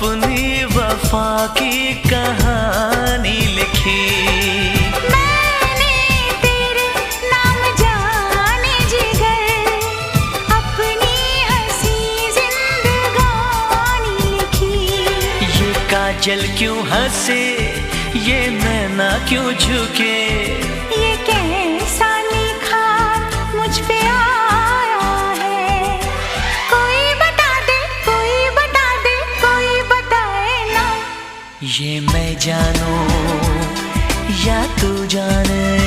अपनी वफा की कहानी लिखी। मैंने तेरे नाम जाने जिगर अपनी हंसी जिंदगानी लिखी। ये काजल क्यों हंसे, ये नैना क्यों झुके, ये कैसा निखार मुझ पे आया है। कोई बता दे, कोई बता दे, कोई बताए ना। ये मैं जानूं या तू जाने।